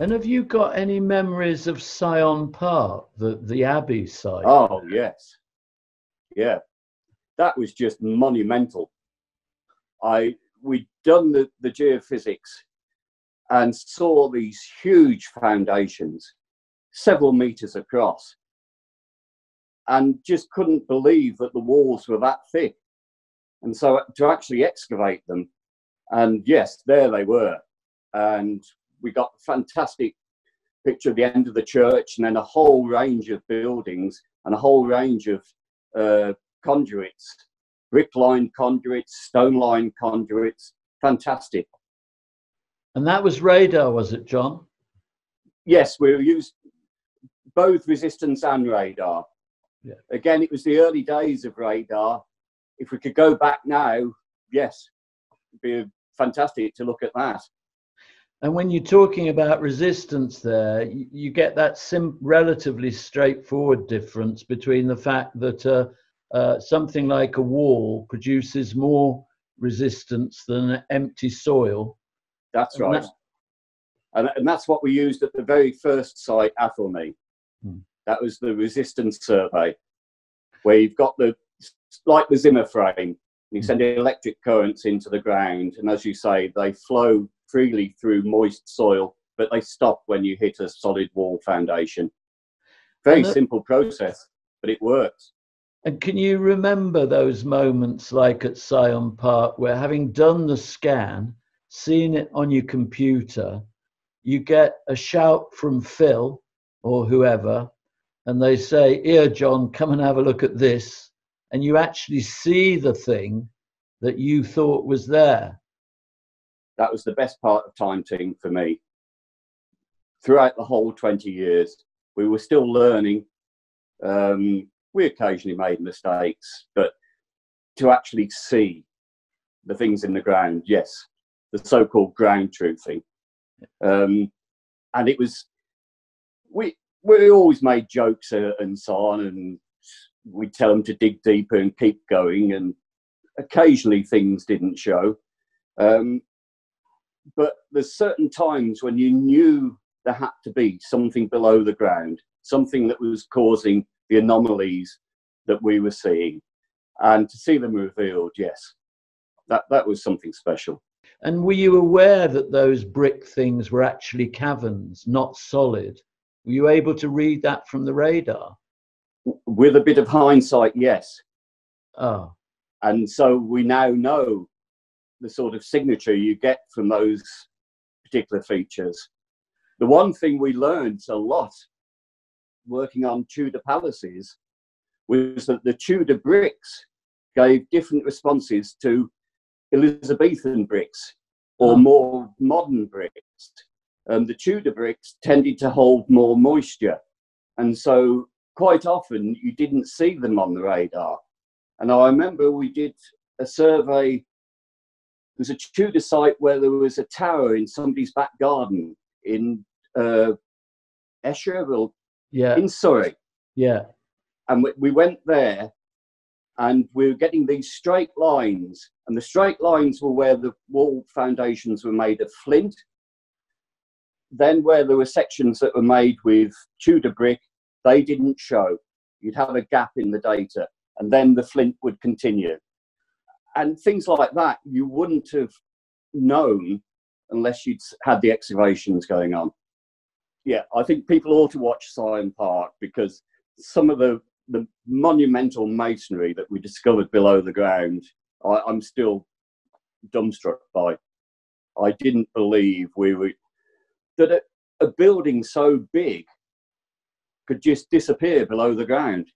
And have you got any memories of Syon Park, the Abbey site? Oh, yes. Yeah, that was just monumental. We'd done the geophysics and saw these huge foundations, several meters across, and just couldn't believe that the walls were that thick. And so to actually excavate them, and yes, there they were. And we got a fantastic picture of the end of the church, and then a whole range of buildings and a whole range of conduits, brick-lined conduits, stone-lined conduits. Fantastic. And that was radar, was it, John? Yes, we used both resistance and radar. Yeah. Again, it was the early days of radar. If we could go back now, yes, it'd be fantastic to look at that. And when you're talking about resistance there, you get that relatively straightforward difference between the fact that something like a wall produces more resistance than empty soil. That's right. And that's what we used at the very first site, Athelney. That was the resistance survey, where you've got like the Zimmer frame, you send electric currents into the ground, and as you say, they flow freely through moist soil, but they stop when you hit a solid wall foundation. Very simple process, but it works. And can you remember those moments like at Sion Park where, having done the scan, seen it on your computer, you get a shout from Phil or whoever, and they say, "Here, John, come and have a look at this," and you actually see the thing that you thought was there? That was the best part of time team for me. Throughout the whole 20 years, we were still learning. We occasionally made mistakes, but to actually see the things in the ground, yes, the so-called ground truthing. And it was, we always made jokes and so on, and we'd tell them to dig deeper and keep going, and occasionally things didn't show. But there's certain times when you knew there had to be something below the ground, something that was causing the anomalies that we were seeing. And to see them revealed, yes, that was something special. And were you aware that those brick things were actually caverns, not solid? Were you able to read that from the radar? With a bit of hindsight, yes. Oh. And so we now know the sort of signature you get from those particular features. The one thing we learned a lot working on Tudor palaces was that the Tudor bricks gave different responses to Elizabethan bricks or more modern bricks. The Tudor bricks tended to hold more moisture, and so quite often you didn't see them on the radar. And I remember we did a survey. There was a Tudor site where there was a tower in somebody's back garden in Esher, in Surrey. Yeah. And we went there, and we were getting these straight lines, and the straight lines were where the wall foundations were made of flint. Then where there were sections that were made with Tudor brick, they didn't show. You'd have a gap in the data, and then the flint would continue. And things like that, you wouldn't have known unless you'd had the excavations going on. Yeah, I think people ought to watch Sion Park, because some of the monumental masonry that we discovered below the ground, I'm still dumbstruck by. I didn't believe that a building so big could just disappear below the ground.